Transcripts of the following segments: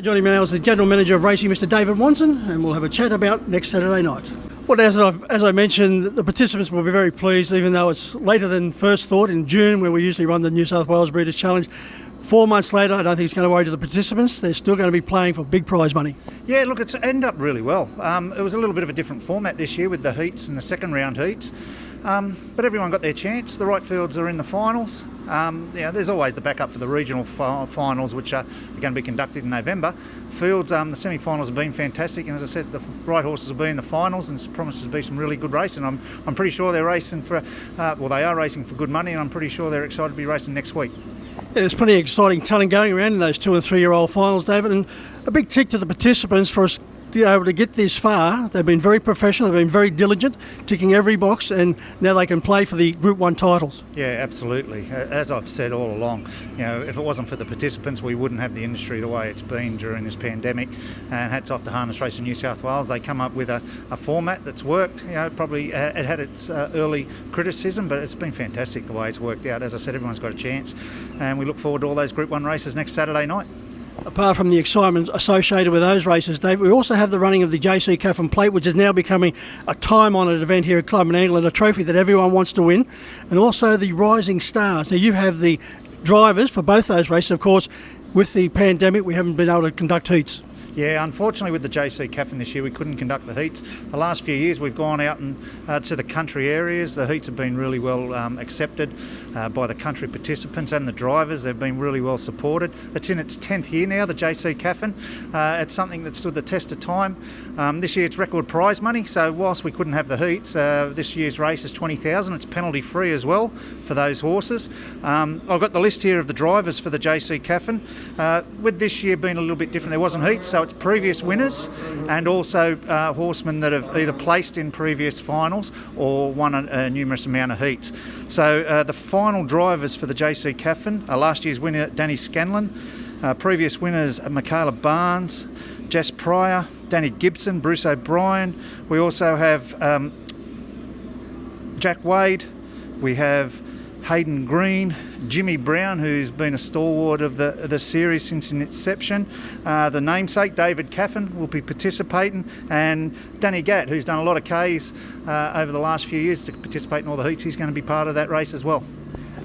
Joining me now is the General Manager of Racing, Mr. David Wonson, and we'll have a chat about next Saturday night. Well, as I mentioned, the participants will be very pleased, even though it's later than first thought in June, where we usually run the New South Wales Breeders' Challenge. 4 months later, I don't think it's going to worry to the participants. They're still going to be playing for big prize money. Yeah, look, it's ended up really well. It was a little bit of a different format this year with the heats and the second round heats. But everyone got their chance. The right fields are in the finals. There's always the backup for the regional finals, which are going to be conducted in November. Fields, the semi-finals have been fantastic, and as I said, the right horses will be in the finals, and it promises to be some really good racing. I'm pretty sure they're racing for, they are racing for good money, and I'm pretty sure they're excited to be racing next week. Yeah, there's plenty of exciting talent going around in those 2 and 3 year old finals, David, and a big tick to the participants for us to be able to get this far. They've been very professional, they've been very diligent, ticking every box, and now they can play for the Group 1 titles. Yeah, absolutely. As I've said all along, if it wasn't for the participants, we wouldn't have the industry the way it's been during this pandemic. And hats off to Harness Racing New South Wales. They come up with a format that's worked. Probably it had its early criticism, but it's been fantastic the way it's worked out. As I said, everyone's got a chance, and we look forward to all those Group 1 races next Saturday night. Apart from the excitement associated with those races, Dave, we also have the running of the JC Caffin Plate, which is now becoming a time-honoured event here at Club and Angle, and a trophy that everyone wants to win, and also the Rising Stars. Now, you have the drivers for both those races. Of course, with the pandemic, we haven't been able to conduct heats. Yeah, unfortunately with the JC Caffin this year, we couldn't conduct the heats. The last few years we've gone out and to the country areas. The heats have been really well accepted by the country participants and the drivers. They've been really well supported. It's in its 10th year now, the JC Caffin. It's something that stood the test of time. This year it's record prize money, so whilst we couldn't have the heats, this year's race is $20,000. It's penalty free as well for those horses. I've got the list here of the drivers for the JC Caffin. With this year being a little bit different, there wasn't heats, so it's previous winners and also horsemen that have either placed in previous finals or won a numerous amount of heats. So the final drivers for the JC Caffin are last year's winner Danny Scanlon, previous winners Michaela Barnes, Jess Pryor, Danny Gibson, Bruce O'Brien. We also have Jack Wade, we have Hayden Green, Jimmy Brown, who's been a stalwart of the series since its inception. The namesake, David Caffin, will be participating, and Danny Gatt, who's done a lot of Ks over the last few years to participate in all the heats. He's going to be part of that race as well.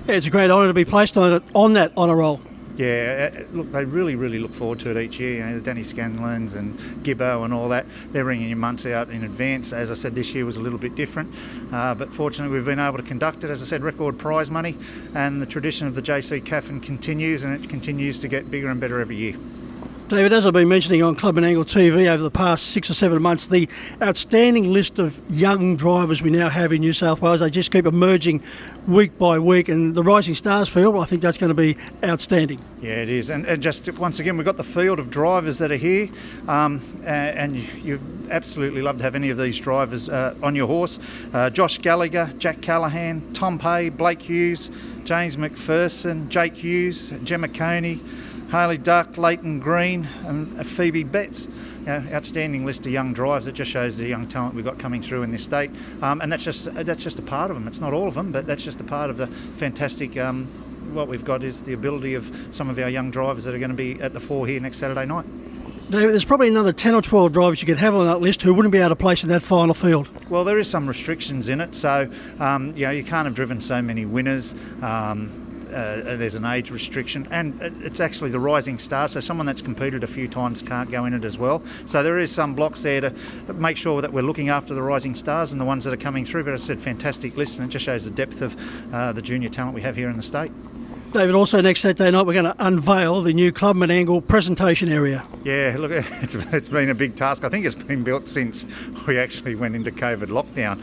Yeah, it's a great honour to be placed on that honour roll. Yeah, look, they really look forward to it each year. The Danny Scanlons and Gibbo and all that, they're ringing your months out in advance. As I said, this year was a little bit different, but fortunately we've been able to conduct it. As I said, record prize money, and the tradition of the JC Caffin continues, and it continues to get bigger and better every year. David, as I've been mentioning on Club and Angle TV over the past 6 or 7 months, the outstanding list of young drivers we now have in New South Wales, they just keep emerging week by week, and the Rising Stars field, I think that's going to be outstanding. Yeah, it is, and just once again, we've got the field of drivers that are here, and you absolutely love to have any of these drivers on your horse. Josh Gallagher, Jack Callahan, Tom Pay, Blake Hughes, James McPherson, Jake Hughes, Gemma Coney, Harley Duck, Leighton Green and Phoebe Betts. Outstanding list of young drivers. It just shows the young talent we've got coming through in this state, and that's just a part of them. It's not all of them, but that's just a part of the fantastic what we've got is the ability of some of our young drivers that are going to be at the fore here next Saturday night. David, there's probably another 10 or 12 drivers you could have on that list who wouldn't be able to place in that final field. Well, there is some restrictions in it, so you can't have driven so many winners. There's an age restriction, and it's actually the Rising Stars, so someone that's competed a few times can't go in it as well. So there is some blocks there to make sure that we're looking after the Rising Stars and the ones that are coming through. But as I said, fantastic list, and it just shows the depth of the junior talent we have here in the state. David, also next Saturday night we're going to unveil the new Club and Angle presentation area. Yeah, look, it's been a big task. I think it's been built since we actually went into COVID lockdown.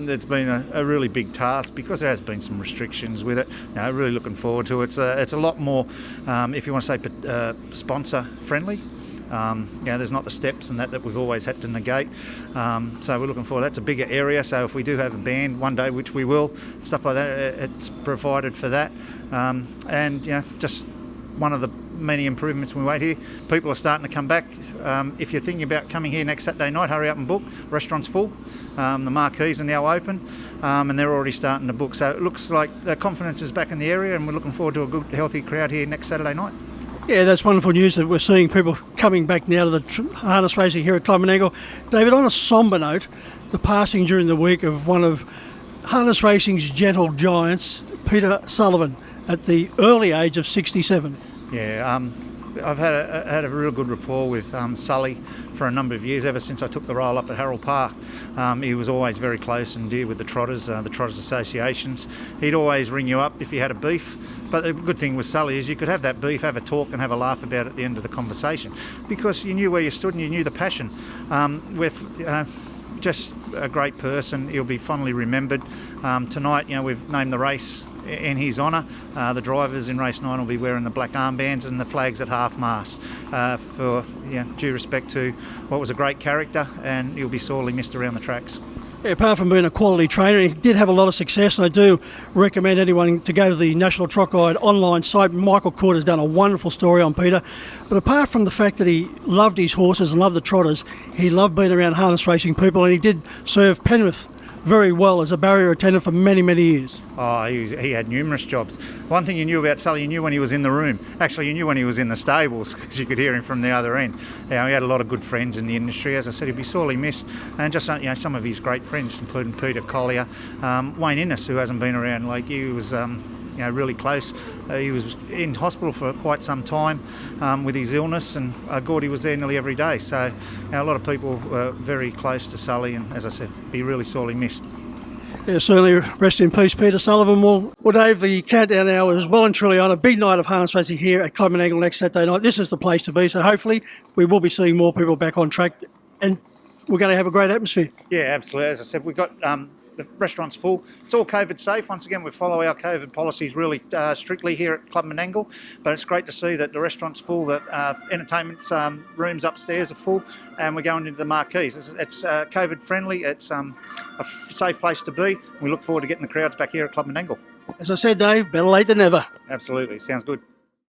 It's been a really big task because there has been some restrictions with it. Really looking forward to it. It's a lot more, if you want to say, sponsor friendly. There's not the steps and that we've always had to negate. So we're looking forward. That's a bigger area. So if we do have a band one day, which we will, stuff like that, it's provided for that. Just one of the many improvements we made here. People are starting to come back. If you're thinking about coming here next Saturday night, hurry up and book. Restaurant's full. The marquees are now open, and they're already starting to book. So it looks like the confidence is back in the area, and we're looking forward to a good, healthy crowd here next Saturday night. Yeah, that's wonderful news that we're seeing people coming back now to the harness racing here at Club Menangle. David, on a sombre note, the passing during the week of one of harness racing's gentle giants, Peter Sullivan, at the early age of 67. Yeah, I've had a real good rapport with Sully for a number of years, ever since I took the role up at Harold Park. He was always very close and dear with the Trotters associations. He'd always ring you up if you had a beef. But the good thing with Sully is you could have that beef, have a talk and have a laugh about it at the end of the conversation, because you knew where you stood and you knew the passion. Just a great person. He'll be fondly remembered. Tonight, we've named the race in his honour. The drivers in race 9 will be wearing the black armbands and the flags at half-mast for due respect to what was a great character, and he'll be sorely missed around the tracks. Yeah, apart from being a quality trainer, he did have a lot of success, and I do recommend anyone to go to the National Trot Guide online site. Michael Court has done a wonderful story on Peter. But apart from the fact that he loved his horses and loved the trotters, he loved being around harness racing people, and he did serve Penrith very well as a barrier attendant for many, many years. Oh, he had numerous jobs. One thing you knew about Sully, you knew when he was in the room. Actually, you knew when he was in the stables, because you could hear him from the other end. He had a lot of good friends in the industry. As I said, he'd be sorely missed. And just some of his great friends, including Peter Collier, Wayne Innes, who hasn't been around. He was really close. He was in hospital for quite some time with his illness, and Gordy was there nearly every day. So a lot of people were very close to Sully, and as I said, be really sorely missed. Yeah, certainly rest in peace, Peter Sullivan. Well, Dave, the countdown hour is well and truly on. A big night of harness racing here at Club Menangle next Saturday night. This is the place to be. So hopefully we will be seeing more people back on track, and we're going to have a great atmosphere. Yeah, absolutely. As I said, we've got the restaurant's full. It's all COVID safe. Once again, we follow our COVID policies really strictly here at Club Menangle, but it's great to see that the restaurant's full, that entertainment rooms upstairs are full, and we're going into the marquees. It's COVID friendly. It's a safe place to be. We look forward to getting the crowds back here at Club Menangle. As I said, Dave, better late than never. Absolutely. Sounds good.